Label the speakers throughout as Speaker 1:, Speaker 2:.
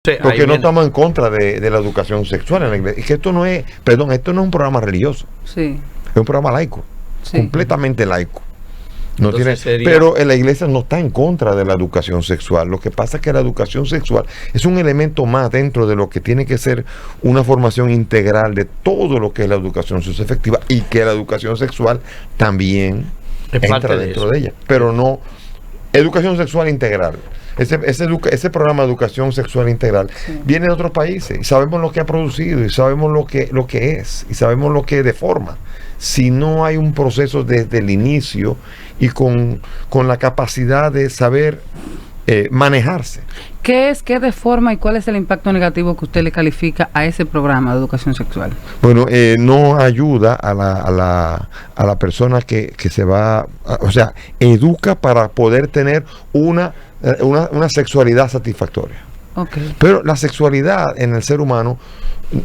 Speaker 1: Porque no estamos en contra de la educación sexual en la iglesia. Es que esto no es, perdón, esto no es un programa religioso.
Speaker 2: Sí.
Speaker 1: Es un programa laico,
Speaker 2: Sí.
Speaker 1: completamente laico. No
Speaker 3: Entonces
Speaker 1: tiene, pero la iglesia no está en contra de la educación sexual. Lo que pasa es que la educación sexual es un elemento más dentro de lo que tiene que ser una formación integral de todo lo que es la educación sexual efectiva, y que la educación sexual también entra dentro de ella. Pero no educación sexual integral. Ese programa de educación sexual integral viene de otros países y sabemos lo que ha producido y sabemos lo que es y sabemos lo que deforma. Si no hay un proceso desde el inicio y con la capacidad de saber manejarse.
Speaker 2: ¿Qué deforma y cuál es el impacto negativo que usted le califica a ese programa de educación sexual?
Speaker 1: Bueno, no ayuda a la persona que se va, o sea, educa para poder tener una sexualidad satisfactoria.
Speaker 2: Okay.
Speaker 1: Pero la sexualidad en el ser humano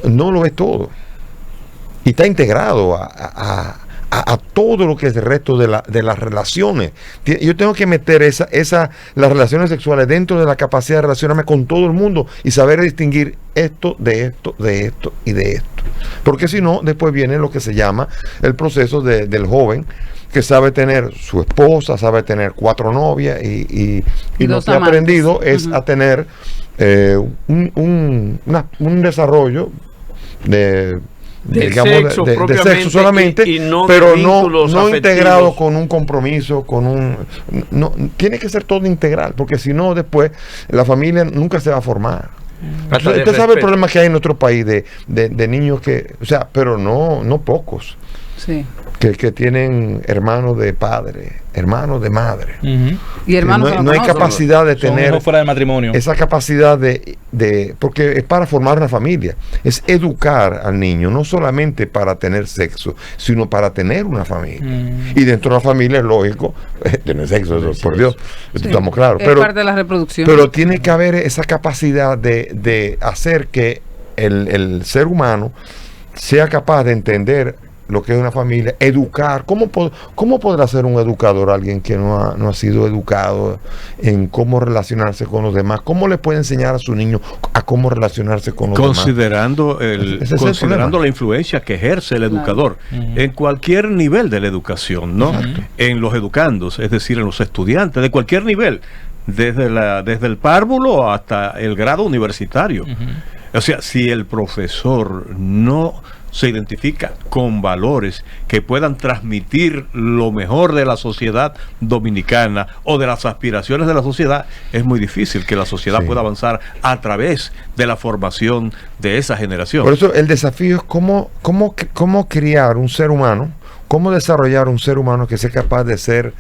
Speaker 1: no lo es todo. Y está integrado a todo lo que es el resto de las relaciones. Yo tengo que meter las relaciones sexuales dentro de la capacidad de relacionarme con todo el mundo y saber distinguir esto de esto, de esto y de esto. Porque si no, después viene lo que se llama el proceso del joven que sabe tener su esposa, sabe tener 4 novias y lo que ha aprendido es a tener un desarrollo de sexo solamente, pero no integrado con un compromiso, tiene que ser todo integral, porque si no después la familia nunca se va a formar. Usted sabe el problema que hay en nuestro país de niños que, o sea, pero no pocos,
Speaker 2: sí,
Speaker 1: que tienen hermanos de padre, hermanos de madre,
Speaker 2: y hermanos
Speaker 1: no hay capacidad de tener
Speaker 4: fuera del matrimonio.
Speaker 1: Esa capacidad porque es para formar una familia, es educar al niño, no solamente para tener sexo, sino para tener una familia. Y dentro de la familia es lógico tener sexo, por Dios, estamos claros,
Speaker 2: pero parte de la reproducción.
Speaker 1: Pero tiene que haber esa capacidad de hacer que el ser humano sea capaz de entender lo que es una familia, educar. ¿Cómo podrá ser un educador alguien que no ha sido educado en cómo relacionarse con los demás? ¿Cómo le puede enseñar a su niño a cómo relacionarse con los demás?
Speaker 4: Considerando la influencia que ejerce el educador en cualquier nivel de la educación, ¿no? En los educandos, es decir, en los estudiantes de cualquier nivel, desde el párvulo hasta el grado universitario. O sea, si el profesor no se identifica con valores que puedan transmitir lo mejor de la sociedad dominicana o de las aspiraciones de la sociedad, es muy difícil que la sociedad pueda avanzar a través de la formación de esa generación.
Speaker 1: Por eso el desafío es cómo criar un ser humano, cómo desarrollar un ser humano que sea capaz de ser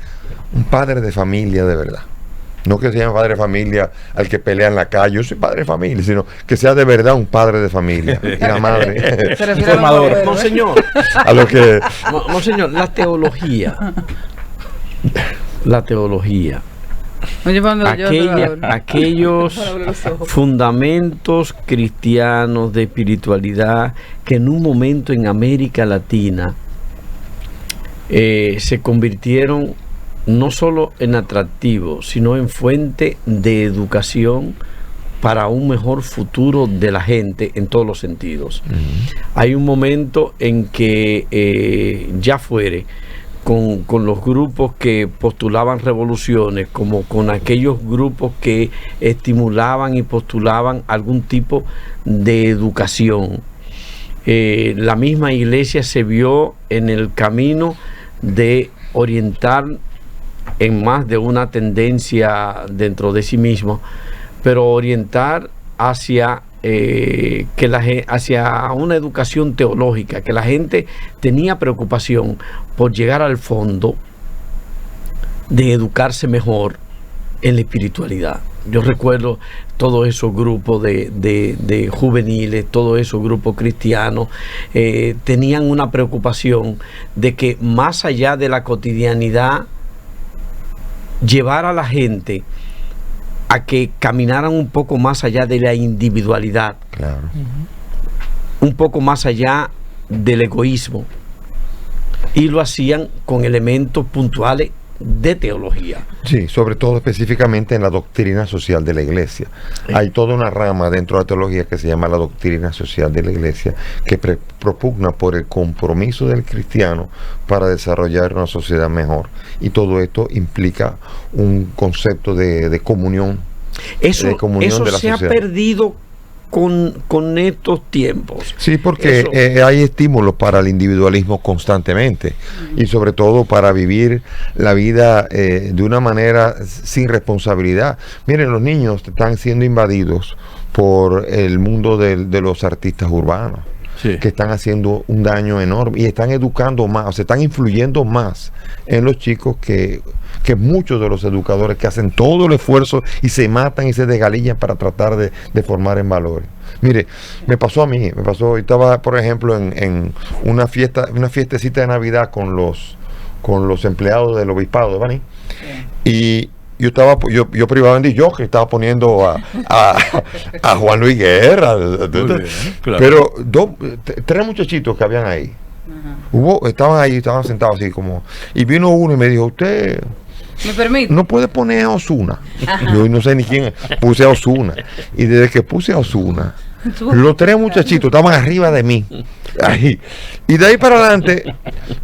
Speaker 1: un padre de familia de verdad. No que sea padre de familia al que pelea en la calle, yo soy padre de familia, sino que sea de verdad un padre de familia. Y la madre.
Speaker 3: Formador. Monseñor.
Speaker 1: A lo que.
Speaker 3: Monseñor, la teología. Aquellos fundamentos cristianos de espiritualidad que en un momento en América Latina se convirtieron no solo en atractivo, sino en fuente de educación para un mejor futuro de la gente en todos los sentidos. Hay un momento en que ya fuere con los grupos que postulaban revoluciones, como con aquellos grupos que estimulaban y postulaban algún tipo de educación. La misma iglesia se vio en el camino de orientar en más de una tendencia dentro de sí mismo, pero orientar hacia hacia una educación teológica, que la gente tenía preocupación por llegar al fondo de educarse mejor en la espiritualidad. Yo recuerdo todos esos grupos de juveniles, todos esos grupos cristianos, tenían una preocupación de que más allá de la cotidianidad, llevar a la gente a que caminaran un poco más allá de la individualidad, un poco más allá del egoísmo, y lo hacían con elementos puntuales de teología.
Speaker 1: Sí, sobre todo específicamente en la doctrina social de la Iglesia. Hay toda una rama dentro de la teología que se llama la doctrina social de la Iglesia, que propugna por el compromiso del cristiano para desarrollar una sociedad mejor. Y todo esto implica un concepto de comunión.
Speaker 3: Eso
Speaker 1: de comunión de la
Speaker 3: se
Speaker 1: sociedad.
Speaker 3: Ha perdido con estos tiempos.
Speaker 1: Sí, porque hay estímulos para el individualismo constantemente y sobre todo para vivir la vida de una manera sin responsabilidad. Miren, los niños están siendo invadidos por el mundo de los artistas urbanos. Sí. Que están haciendo un daño enorme y están educando más, o sea, están influyendo más en los chicos que muchos de los educadores que hacen todo el esfuerzo y se matan y se desgalillan para tratar de formar en valores. Mire, me pasó a mí, estaba por ejemplo en una fiestecita de Navidad con los empleados del obispado de Baní, y yo privadamente que estaba poniendo a Juan Luis Guerra, claro. Pero 3 muchachitos que habían ahí. Estaban sentados así como, y vino uno y me dijo, usted
Speaker 2: ¿me permite?
Speaker 1: No puede poner a Ozuna. Yo no sé ni quién, puse a Ozuna, y desde que puse a Ozuna, los 3 muchachitos estaban arriba de mí. Ahí. Y de ahí para adelante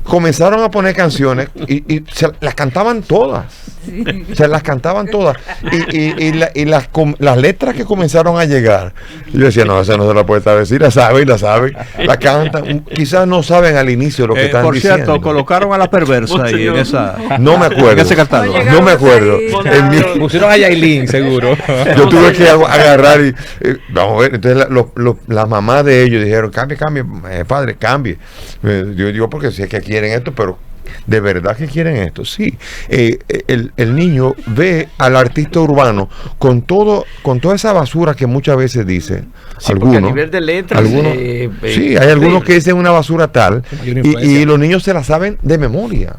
Speaker 1: comenzaron a poner canciones y se las cantaban todas. Sí. Se las cantaban todas. Y las letras que comenzaron a llegar, yo decía, no, esa no se la puede decir, la sabe, la cantan. Quizás no saben al inicio lo que están diciendo.
Speaker 4: Por cierto, colocaron a La Perversa ahí en esa.
Speaker 1: No me acuerdo. No me acuerdo.
Speaker 5: Pusieron a Yailin, seguro.
Speaker 1: Yo tuve que agarrar y vamos a ver. Entonces las mamás de ellos dijeron, cambie, padre, cambie. Yo digo, porque sé que quieren esto, pero ¿de verdad que quieren esto? Sí. El niño ve al artista urbano con toda esa basura que muchas veces dice.
Speaker 3: Sí, algunos, a nivel de letras,
Speaker 1: sí, hay algunos que dicen una basura tal y los niños se la saben de memoria.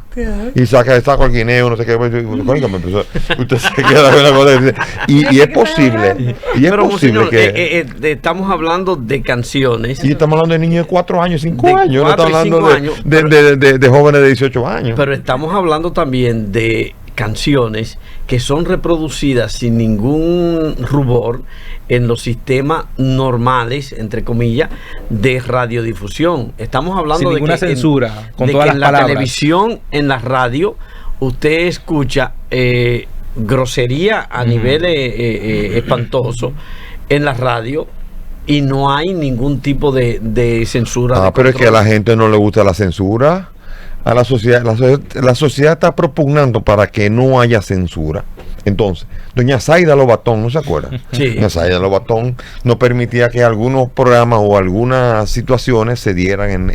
Speaker 1: Y saca el guineo, no sé qué. Usted se queda con la cosa. Y es posible. Y es
Speaker 3: pero,
Speaker 1: posible
Speaker 3: señor,
Speaker 1: que
Speaker 3: estamos hablando de canciones.
Speaker 1: Y estamos hablando de niños de 4 años, 5 años. No estamos hablando de jóvenes de 18 años.
Speaker 3: Pero estamos hablando también de canciones que son reproducidas sin ningún rubor en los sistemas normales, entre comillas, de radiodifusión. Estamos hablando
Speaker 5: sin ninguna censura, con todas las
Speaker 3: en la
Speaker 5: palabras.
Speaker 3: Televisión, en la radio, usted escucha grosería a niveles espantosos en la radio. Y no hay ningún tipo de censura.
Speaker 1: Pero es que a la gente no le gusta la censura. A la sociedad está propugnando para que no haya censura. Entonces, doña Zaida Lobatón, ¿no se acuerda?
Speaker 3: Sí.
Speaker 1: Doña Zaida Lobatón no permitía que algunos programas o algunas situaciones se dieran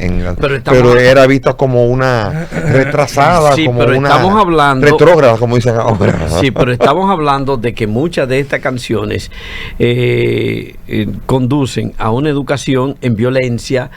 Speaker 1: pero era vista como una retrasada,
Speaker 3: sí,
Speaker 1: como
Speaker 3: pero
Speaker 1: una retrógrada, como dicen ahora.
Speaker 3: Sí, pero estamos hablando de que muchas de estas canciones conducen a una educación en violencia,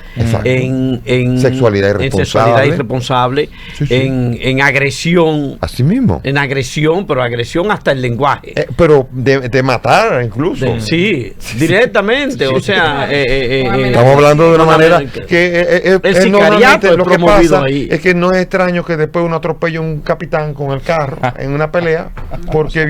Speaker 3: en
Speaker 1: sexualidad
Speaker 3: irresponsable, sí. en agresión.
Speaker 1: Así mismo.
Speaker 3: En agresión, pero agresión hasta el lenguaje.
Speaker 1: Pero de matar incluso.
Speaker 3: Sí, directamente. Sí. O sea,
Speaker 1: estamos hablando de una manera que
Speaker 3: el sicariato
Speaker 1: lo que pasa ahí. Es que no es extraño que después uno atropelle a un capitán con el carro en una pelea, porque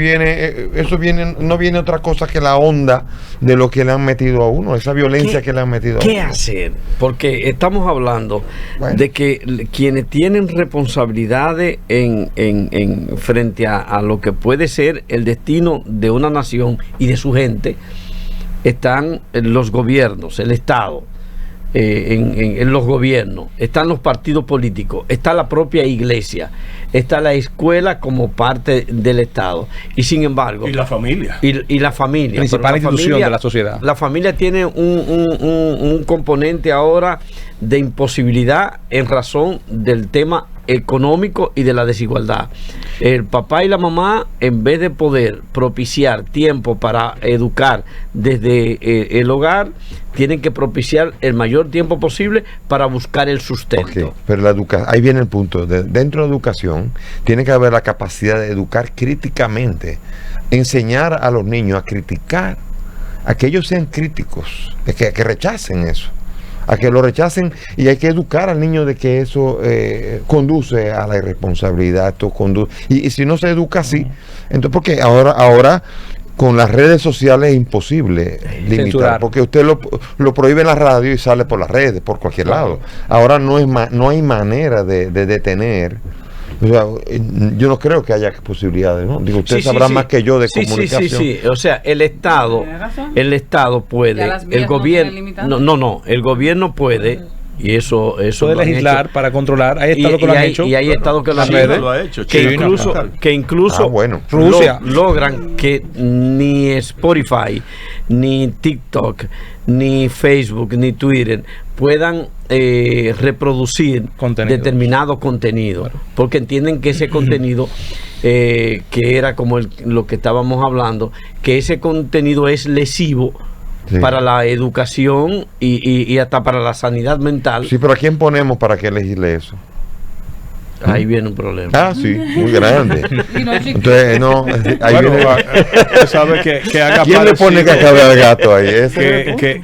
Speaker 1: no viene otra cosa que la onda de lo que le han metido a uno, esa violencia que le han metido a uno.
Speaker 3: ¿Qué hacer? Porque estamos hablando de que quienes tienen responsabilidades en frente a lo que puede ser el destino de una nación y de su gente, están los gobiernos, el Estado, en los gobiernos, están los partidos políticos, está la propia iglesia, está la escuela como parte del Estado, y sin embargo
Speaker 4: y la familia
Speaker 3: y la familia,
Speaker 5: principal institución de la sociedad.
Speaker 3: La familia tiene un componente ahora de imposibilidad en razón del tema económico y de la desigualdad. El papá y la mamá, en vez de poder propiciar tiempo para educar desde el hogar, tienen que propiciar el mayor tiempo posible para buscar el sustento.
Speaker 1: Okay, pero ahí viene el punto. Dentro de la educación tiene que haber la capacidad de educar críticamente, enseñar a los niños a criticar, a que ellos sean críticos, que rechacen eso, a que lo rechacen, y hay que educar al niño de que eso conduce a la irresponsabilidad, y si no se educa así, entonces porque ahora con las redes sociales es imposible limitar,
Speaker 5: censurar,
Speaker 1: porque usted lo prohíbe en la radio y sale por las redes, por cualquier lado. Ahora no hay manera de detener. O sea, yo no creo que haya posibilidades, ¿no? Digo, usted sabrá más que yo de comunicación.
Speaker 3: Sí. O sea, el Estado puede, el gobierno, el gobierno puede, y eso
Speaker 5: puede legislar para controlar. Hay estados que lo han hecho.
Speaker 3: Y hay estados que lo han hecho. Que incluso
Speaker 5: Rusia
Speaker 3: logran que ni Spotify, ni TikTok, ni Facebook, ni Twitter puedan reproducir determinado contenido, porque entienden que ese contenido que era como lo que estábamos hablando, que ese contenido es lesivo para la educación y hasta para la sanidad mental.
Speaker 1: Sí, pero ¿a quién ponemos para que legisle eso?
Speaker 3: Ahí viene un problema.
Speaker 1: Ah, sí, muy grande. Entonces, no, ahí viene.
Speaker 4: ¿Sabe que han
Speaker 1: ¿Quién le pone cacabe al gato ahí?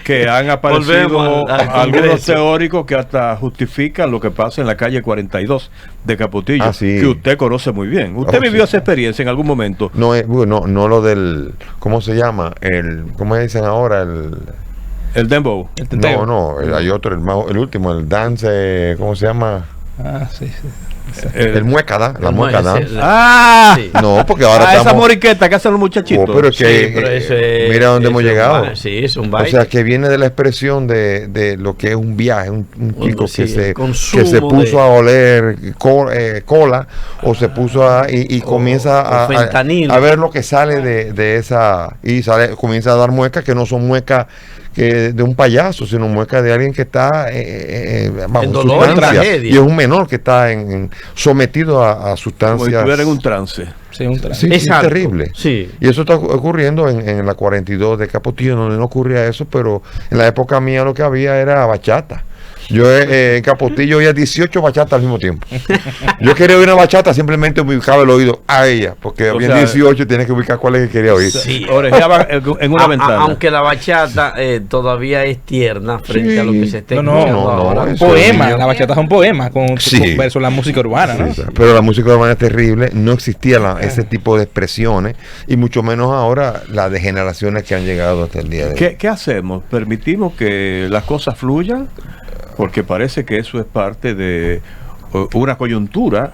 Speaker 4: Que han aparecido algunos teóricos que hasta justifican lo que pasa en la calle 42 de Capotillo, que usted conoce muy bien. ¿Usted vivió esa experiencia en algún momento?
Speaker 1: No, no lo del, ¿cómo se llama? ¿Cómo dicen ahora?
Speaker 4: El dembow.
Speaker 1: No, hay otro, el último, el dance, ¿cómo se llama?
Speaker 5: Sí.
Speaker 1: El muecada, la muecada.
Speaker 4: Sí.
Speaker 1: No, porque ahora estamos...
Speaker 4: esa moriqueta que hacen los muchachitos.
Speaker 1: Pero es que mira dónde hemos llegado.
Speaker 3: Sí, es un baile.
Speaker 1: O sea, que viene de la expresión de lo que es un viaje, un chico que se puso a oler cola, o se puso y comienza a ver lo que sale de esa, y comienza a dar muecas que no son muecas de un payaso, sino mueca de alguien que está bajo
Speaker 3: dolor,
Speaker 1: sustancias, y es un menor que está sometido a sustancias.
Speaker 4: Como si estuviera en un trance.
Speaker 1: Sí, es terrible.
Speaker 3: Sí.
Speaker 1: Y eso está ocurriendo en la 42 de Capotillo, donde no ocurría eso, pero en la época mía lo que había era bachata. Yo en Capotillo oía 18 bachatas al mismo tiempo. Yo quería oír una bachata, simplemente ubicaba el oído a ella, porque había 18, tienes que ubicar cuál es que quería oír.
Speaker 3: Sí,
Speaker 4: orejaba en una ventana.
Speaker 3: Aunque la bachata todavía es tierna frente a lo que se está escuchando ahora.
Speaker 5: Un poema, la bachata es un poema versus la música urbana, ¿no?
Speaker 1: Sí. Pero la música urbana es terrible, no existía ese tipo de expresiones, y mucho menos ahora las degeneraciones que han llegado hasta el día de hoy.
Speaker 4: ¿Qué hacemos? ¿Permitimos que las cosas fluyan? Porque parece que eso es parte de una coyuntura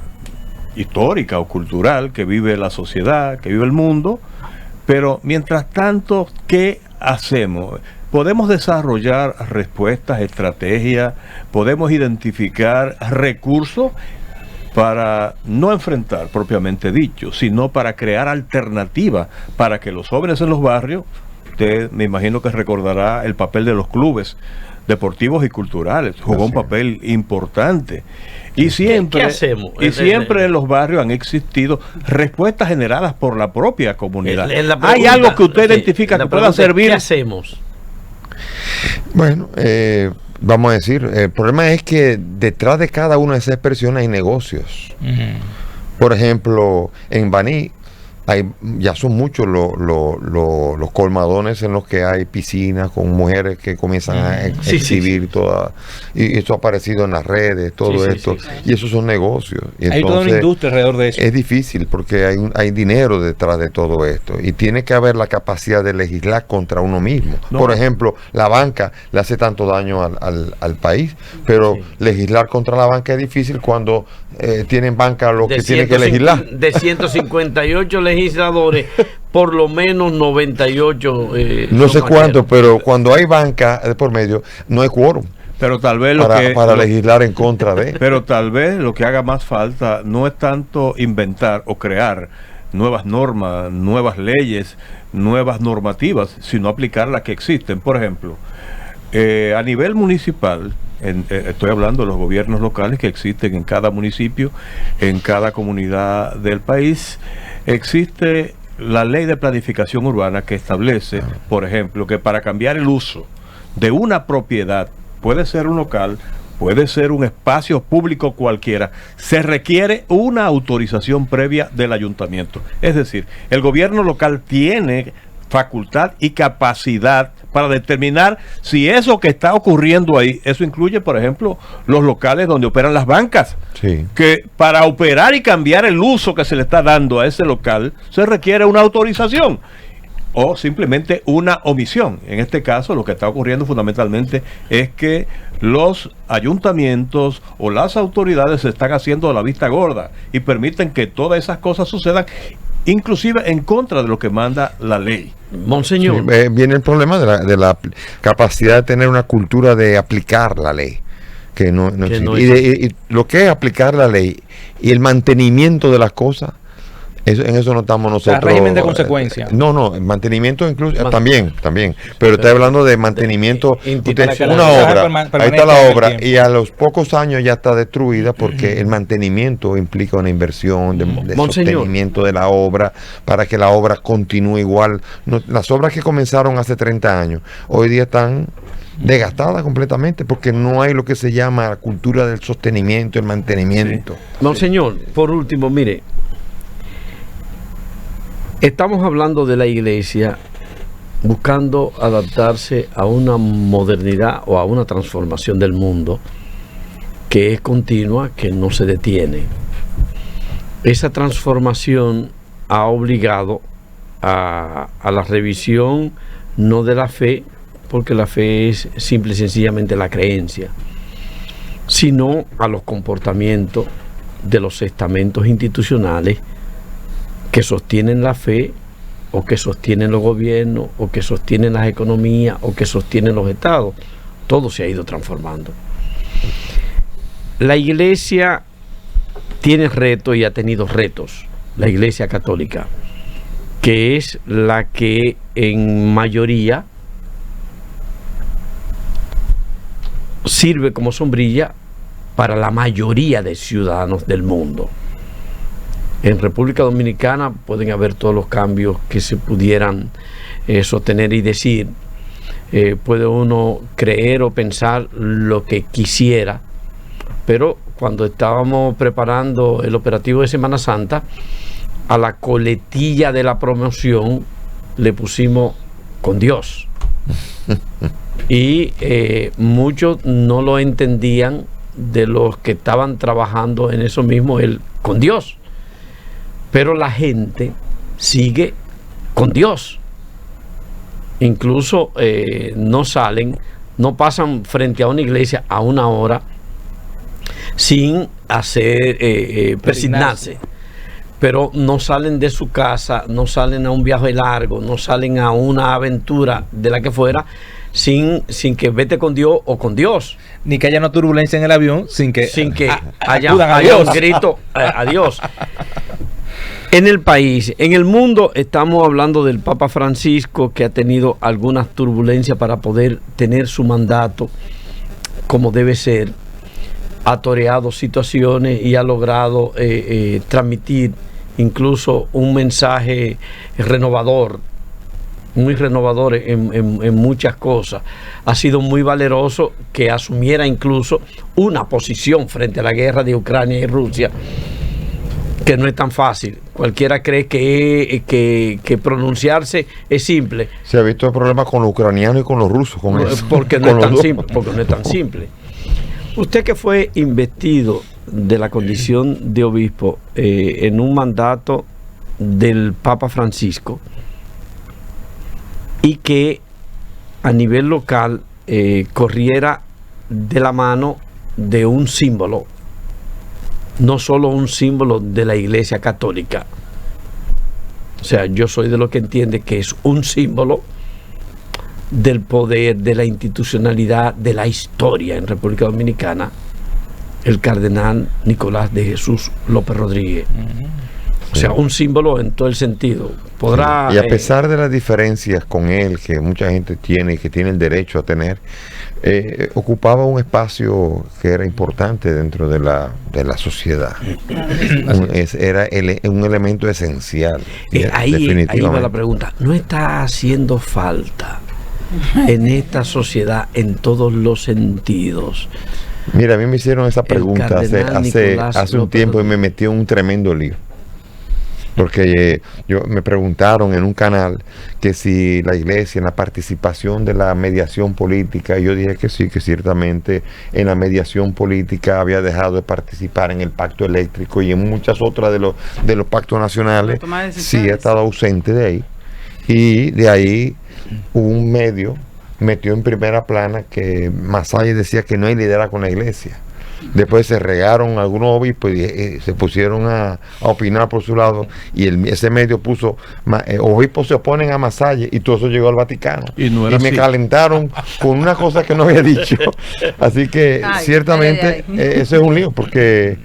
Speaker 4: histórica o cultural que vive la sociedad, que vive el mundo, pero mientras tanto, ¿qué hacemos? Podemos desarrollar respuestas, estrategias, podemos identificar recursos para no enfrentar propiamente dicho, sino para crear alternativas para que los jóvenes en los barrios, usted me imagino que recordará el papel de los clubes deportivos y culturales, jugó un papel importante. Y siempre,
Speaker 3: ¿Qué hacemos?
Speaker 4: Siempre en los barrios han existido respuestas generadas por la propia comunidad.
Speaker 3: ¿Hay
Speaker 4: algo que usted identifica que pueda servir?
Speaker 3: ¿Qué hacemos?
Speaker 1: Bueno, vamos a decir, el problema es que detrás de cada una de esas expresiones hay negocios. Por ejemplo, en Baní ya son muchos los colmadones en los que hay piscinas con mujeres que comienzan a exhibir toda, y esto ha aparecido en las redes, todo esto, y esos son negocios. Y
Speaker 5: hay toda una industria alrededor de eso.
Speaker 1: Es difícil porque hay dinero detrás de todo esto, y tiene que haber la capacidad de legislar contra uno mismo. Por ejemplo, la banca le hace tanto daño al país, pero legislar contra la banca es difícil cuando tienen banca los que tienen que legislar.
Speaker 3: De 158 legisladores, por lo menos 98
Speaker 1: no sé cuánto, pero cuando hay banca de por medio no hay quórum.
Speaker 4: Pero tal vez
Speaker 1: para legislar en contra de.
Speaker 4: Pero tal vez lo que haga más falta no es tanto inventar o crear nuevas normas, nuevas leyes, nuevas normativas, sino aplicar las que existen. Por ejemplo, a nivel municipal, estoy hablando de los gobiernos locales que existen en cada municipio, en cada comunidad del país, existe la ley de planificación urbana que establece, por ejemplo, que para cambiar el uso de una propiedad, puede ser un local, puede ser un espacio público cualquiera, se requiere una autorización previa del ayuntamiento. Es decir, el gobierno local tiene facultad y capacidad para determinar si eso que está ocurriendo ahí, eso incluye, por ejemplo, los locales donde operan las bancas,
Speaker 1: Sí.
Speaker 4: que para operar y cambiar el uso que se le está dando a ese local se requiere una autorización o simplemente una omisión. En este caso, lo que está ocurriendo fundamentalmente es que los ayuntamientos o las autoridades se están haciendo a la vista gorda y permiten que todas esas cosas sucedan, inclusive en contra de lo que manda la ley.
Speaker 3: Monseñor.
Speaker 1: Sí, viene el problema de la capacidad de tener una cultura de aplicar la ley, que no existe. Y lo que es aplicar la ley y el mantenimiento de las cosas, en eso no estamos nosotros.
Speaker 5: O sea, régimen de consecuencia.
Speaker 1: No, el mantenimiento incluso también, pero estoy hablando de mantenimiento. Una obra, ahí está la obra y a los pocos años ya está destruida porque el mantenimiento implica una inversión de sostenimiento de la obra para que la obra continúe igual. Las obras que comenzaron hace 30 años hoy día están desgastada completamente porque no hay lo que se llama la cultura del sostenimiento, el mantenimiento.
Speaker 3: Monseñor, por último, mire, estamos hablando de la iglesia buscando adaptarse a una modernidad o a una transformación del mundo que es continua, que no se detiene. Esa transformación ha obligado a la revisión no de la fe, porque la fe es simple y sencillamente la creencia, sino a los comportamientos de los estamentos institucionales que sostienen la fe, o que sostienen los gobiernos, o que sostienen las economías, o que sostienen los estados. Todo se ha ido transformando. La iglesia tiene retos y ha tenido retos, la iglesia católica, que es la que en mayoría sirve como sombrilla para la mayoría de ciudadanos del mundo. En República Dominicana pueden haber todos los cambios que se pudieran sostener y decir. Puede uno creer o pensar lo que quisiera, pero cuando estábamos preparando el operativo de Semana Santa, a la coletilla de la promoción le pusimos con Dios. Y muchos no lo entendían de los que estaban trabajando en eso mismo, el con Dios. Pero la gente sigue con Dios. Incluso no pasan frente a una iglesia a una hora sin hacer persignarse. Pero no salen de su casa, no salen a un viaje largo, no salen a una aventura de la que fuera sin que vete con Dios o con Dios.
Speaker 5: Ni que haya una turbulencia en el avión sin que
Speaker 3: haya un grito a Dios. En el país, en el mundo, estamos hablando del Papa Francisco, que ha tenido algunas turbulencias para poder tener su mandato como debe ser. Ha toreado situaciones y ha logrado transmitir incluso un mensaje renovador, muy renovador en muchas cosas. Ha sido muy valeroso que asumiera incluso una posición frente a la guerra de Ucrania y Rusia, que no es tan fácil. Cualquiera cree que pronunciarse es simple.
Speaker 1: Se ha visto el problema con los ucranianos y con los rusos.
Speaker 3: Porque no es tan simple. Usted, que fue investido de la condición de obispo en un mandato del Papa Francisco, y que a nivel local corriera de la mano de un símbolo, no solo un símbolo de la Iglesia Católica. O sea, yo soy de los que entiende que es un símbolo del poder, de la institucionalidad, de la historia en República Dominicana, el cardenal Nicolás de Jesús López Rodríguez. O sea, un símbolo en todo el sentido. Podrá,
Speaker 1: y a pesar de las diferencias con él, que mucha gente tiene y que tiene el derecho a tener, ocupaba un espacio que era importante dentro de la sociedad. Era un elemento esencial.
Speaker 3: Ahí va la pregunta. ¿No está haciendo falta en esta sociedad en todos los sentidos?
Speaker 1: Mira, a mí me hicieron esa pregunta hace un tiempo y me metí en un tremendo lío. Porque me preguntaron en un canal que si la iglesia en la participación de la mediación política, y yo dije que sí, que ciertamente en la mediación política había dejado de participar en el pacto eléctrico y en muchas otras de los pactos nacionales, sí ha estado ausente de ahí. Y de ahí un medio metió en primera plana que Massalle decía que no hay liderazgo en la iglesia. Después se regaron algunos obispos y se pusieron a opinar por su lado, y ese medio puso obispos se oponen a Massalle, y todo eso llegó al Vaticano y me calentaron con una cosa que no había dicho. Así que ciertamente ese es un lío, porque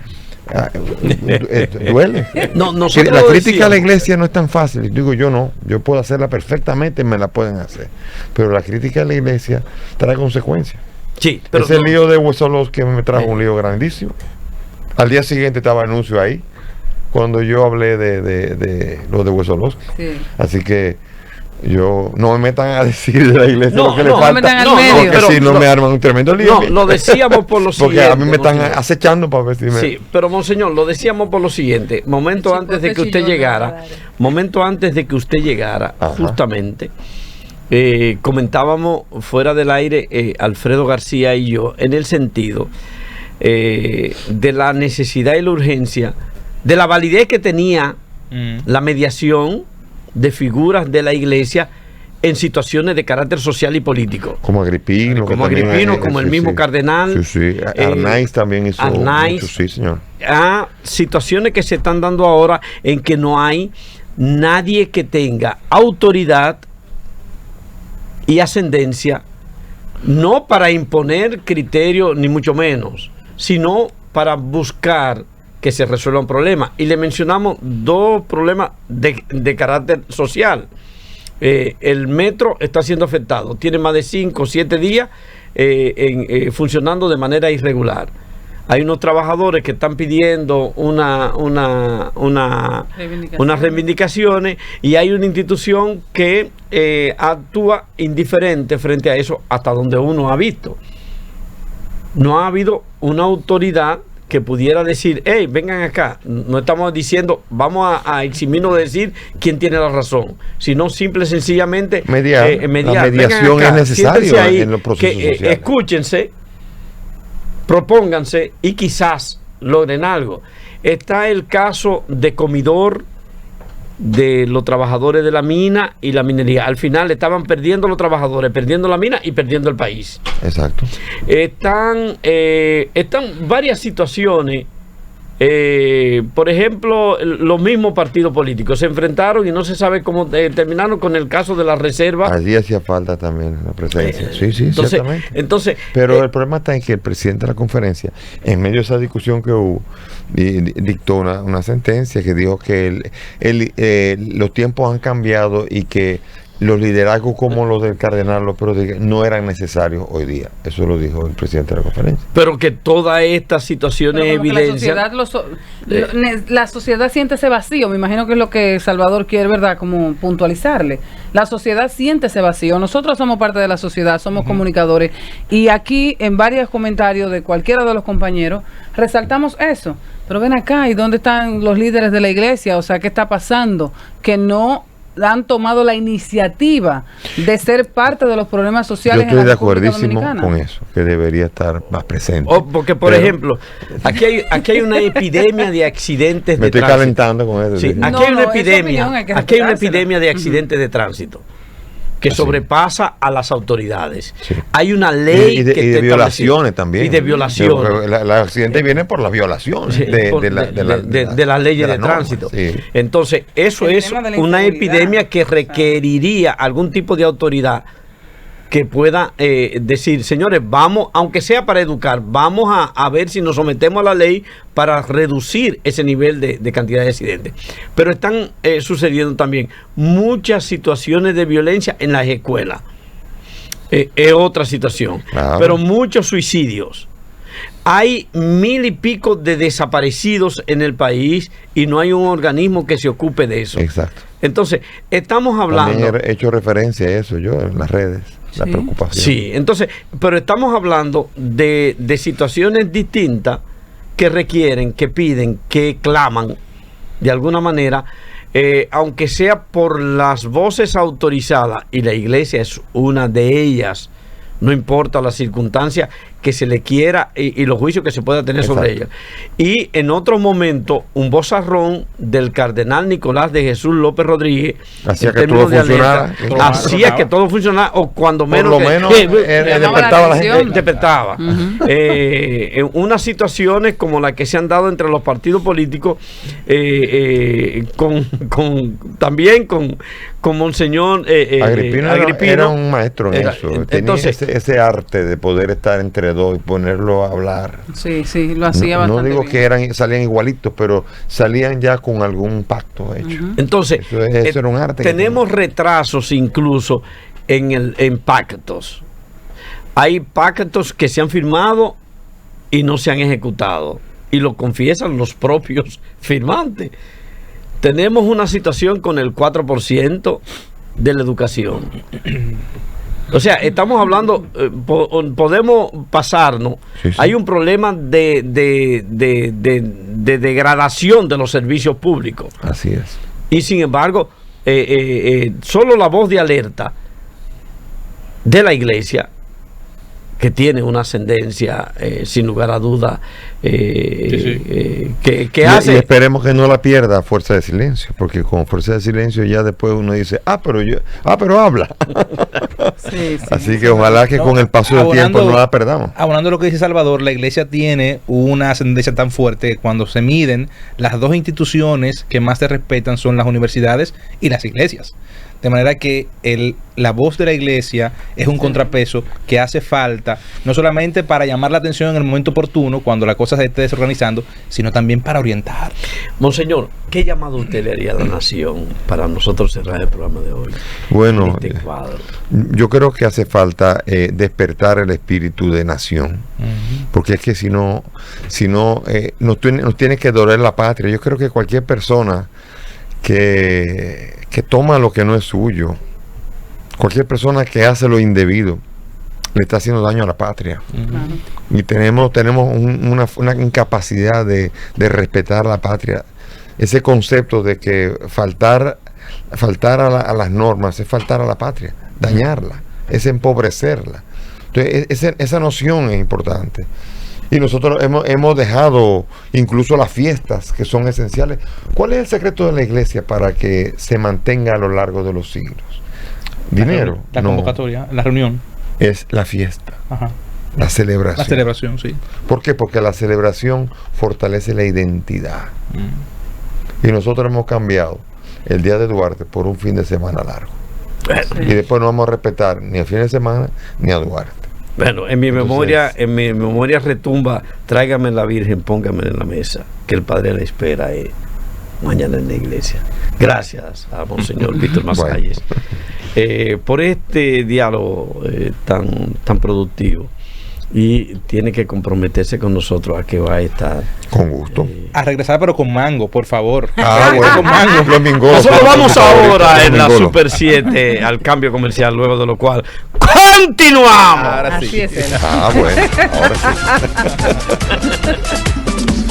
Speaker 1: duele. La crítica a la iglesia no es tan fácil. Digo, yo puedo hacerla perfectamente, me la pueden hacer, pero la crítica a la iglesia trae consecuencias.
Speaker 3: Sí, pero
Speaker 1: ese lío de Huesolos que me trajo un lío grandísimo. Al día siguiente estaba anuncio ahí cuando yo hablé de lo de Huesolos. Sí. Así que no me metan a decir de la iglesia lo que le falta, porque si no me arman un tremendo lío.
Speaker 3: No, lo decíamos por lo siguiente.
Speaker 1: Porque a mí me están acechando para ver si me...
Speaker 3: Sí, pero monseñor, lo decíamos por lo siguiente. Momento antes de que usted llegara, justamente... comentábamos fuera del aire, Alfredo García y yo, en el sentido de la necesidad y la urgencia, de la validez que tenía la mediación de figuras de la iglesia en situaciones de carácter social y político.
Speaker 1: Como Agripino,
Speaker 3: como el mismo cardenal.
Speaker 1: Sí. Arnaiz también hizo mucho, sí, señor.
Speaker 3: A situaciones que se están dando ahora en que no hay nadie que tenga autoridad y ascendencia, no para imponer criterios, ni mucho menos, sino para buscar que se resuelva un problema. Y le mencionamos dos problemas de carácter social. El metro está siendo afectado, tiene más de 5 o 7 días funcionando de manera irregular. Hay unos trabajadores que están pidiendo unas reivindicaciones, y hay una institución que actúa indiferente frente a eso, hasta donde uno ha visto. No ha habido una autoridad que pudiera decir, hey, vengan acá. No estamos diciendo, vamos a eximirnos de decir quién tiene la razón, sino simple y sencillamente
Speaker 1: mediar. La mediación es necesaria en los procesos sociales.
Speaker 3: Escúchense, propónganse y quizás logren algo. Está el caso de Comidor, de los trabajadores de la mina y la minería. Al final estaban perdiendo los trabajadores, perdiendo la mina y perdiendo el país.
Speaker 1: Exacto.
Speaker 3: Están varias situaciones. Por ejemplo, los mismos partidos políticos se enfrentaron y no se sabe cómo terminaron con el caso de la reserva.
Speaker 1: Allí hacía falta también la presencia. Sí, ciertamente.
Speaker 3: Entonces,
Speaker 1: pero el problema está en que el presidente de la conferencia, en medio de esa discusión que hubo, dictó una sentencia que dijo que los tiempos han cambiado y que los liderazgos como los del cardenal López Rodríguez no eran necesarios hoy día. Eso lo dijo el presidente de la conferencia.
Speaker 3: Pero que todas estas situaciones evidencian...
Speaker 2: La sociedad siente ese vacío. Me imagino que es lo que Salvador quiere, ¿verdad? Como puntualizarle. La sociedad siente ese vacío. Nosotros somos parte de la sociedad, somos comunicadores. Y aquí, en varios comentarios de cualquiera de los compañeros, resaltamos eso. Pero ven acá, ¿y dónde están los líderes de la iglesia? O sea, ¿qué está pasando? Que no han tomado la iniciativa de ser parte de los problemas sociales.
Speaker 1: Yo estoy de acuerdísimo con eso, que debería estar más presente.
Speaker 3: Porque, por ejemplo, aquí hay una epidemia de accidentes de tránsito.
Speaker 1: Me estoy calentando con eso.
Speaker 3: Sí, aquí hay una epidemia de accidentes de tránsito que sobrepasa a las autoridades. Sí. Hay una ley
Speaker 1: y de violaciones también.
Speaker 3: Y de violaciones.
Speaker 1: Los accidentes vienen por la violación
Speaker 3: de las leyes de tránsito. Sí. Entonces, eso es una epidemia que requeriría algún tipo de autoridad que pueda decir, señores, vamos, aunque sea para educar, vamos a ver si nos sometemos a la ley para reducir ese nivel de cantidad de accidentes. Pero están sucediendo también muchas situaciones de violencia en las escuelas. Es otra situación. Claro. Pero muchos suicidios. Hay 1000 y pico de desaparecidos en el país y no hay un organismo que se ocupe de eso.
Speaker 1: Exacto.
Speaker 3: Entonces, estamos hablando...
Speaker 1: También he hecho referencia a eso yo en las redes. La preocupación.
Speaker 3: Sí, entonces, pero estamos hablando de situaciones distintas que requieren, que piden, que claman de alguna manera aunque sea por las voces autorizadas, y la iglesia es una de ellas, no importa la circunstancia que se le quiera y los juicios que se pueda tener sobre ella. Y en otro momento, un vozarrón del cardenal Nicolás de Jesús López Rodríguez
Speaker 1: hacía que todo funcionara,
Speaker 3: que todo funcionara, o cuando menos,
Speaker 1: por lo menos despertaba a la gente.
Speaker 3: Despertaba. En unas situaciones como las que se han dado entre los partidos políticos, también con Monseñor
Speaker 1: Agripino era un maestro en eso. Entonces, tenía ese arte de poder estar entre dos y ponerlo a hablar.
Speaker 2: Sí, lo hacía bastante.
Speaker 1: No digo bien. Que salían igualitos, pero salían ya con algún pacto hecho.
Speaker 3: Entonces,
Speaker 1: eso era un arte.
Speaker 3: Tenemos retrasos incluso en pactos. Hay pactos que se han firmado y no se han ejecutado, y lo confiesan los propios firmantes. Tenemos una situación con el 4% de la educación. O sea, estamos hablando, podemos pasarnos. Sí. Hay un problema de degradación de los servicios públicos.
Speaker 1: Así es.
Speaker 3: Y sin embargo, solo la voz de alerta de la iglesia, que tiene una ascendencia sin lugar a duda, que hace.
Speaker 1: Y esperemos que no la pierda Fuerza de Silencio, porque con Fuerza de Silencio ya después uno dice, pero habla. Así que ojalá que con el paso del tiempo no la perdamos.
Speaker 5: Abonando lo que dice Salvador, la iglesia tiene una ascendencia tan fuerte que cuando se miden, las dos instituciones que más se respetan son las universidades y las iglesias. De manera que la voz de la iglesia es un contrapeso que hace falta, no solamente para llamar la atención en el momento oportuno, cuando la cosa se esté desorganizando, sino también para orientar.
Speaker 3: Monseñor, ¿qué llamado usted le haría a la nación para nosotros cerrar el programa de hoy?
Speaker 1: Bueno, yo creo que hace falta despertar el espíritu de nación, porque es que si no nos tiene que doler la patria. Yo creo que cualquier persona que toma lo que no es suyo, cualquier persona que hace lo indebido, le está haciendo daño a la patria. Y tenemos una incapacidad de respetar la patria. Ese concepto de que faltar a las normas es faltar a la patria, dañarla, es empobrecerla. Entonces, esa noción es importante. Y nosotros hemos dejado incluso las fiestas, que son esenciales. ¿Cuál es el secreto de la iglesia para que se mantenga a lo largo de los siglos? Dinero.
Speaker 5: La convocatoria, la reunión.
Speaker 1: Es la fiesta. La celebración.
Speaker 5: La celebración, sí.
Speaker 1: ¿Por qué? Porque la celebración fortalece la identidad. Y nosotros hemos cambiado el Día de Duarte por un fin de semana largo. Y después no vamos a respetar ni el fin de semana ni a Duarte.
Speaker 3: Bueno, en mi memoria retumba, tráigame la Virgen, póngame en la mesa, que el Padre la espera mañana en la iglesia. Gracias a Monseñor Víctor Masalles por este diálogo tan productivo. Y tiene que comprometerse con nosotros a que va a estar
Speaker 1: con gusto
Speaker 5: a regresar, pero con mango, por favor.
Speaker 1: Bueno, con mango.
Speaker 3: Nosotros vamos ahora en la Super 7 al cambio comercial, luego de lo cual continuamos.
Speaker 5: Ahora sí.
Speaker 2: Así es.
Speaker 1: Bueno, ahora sí.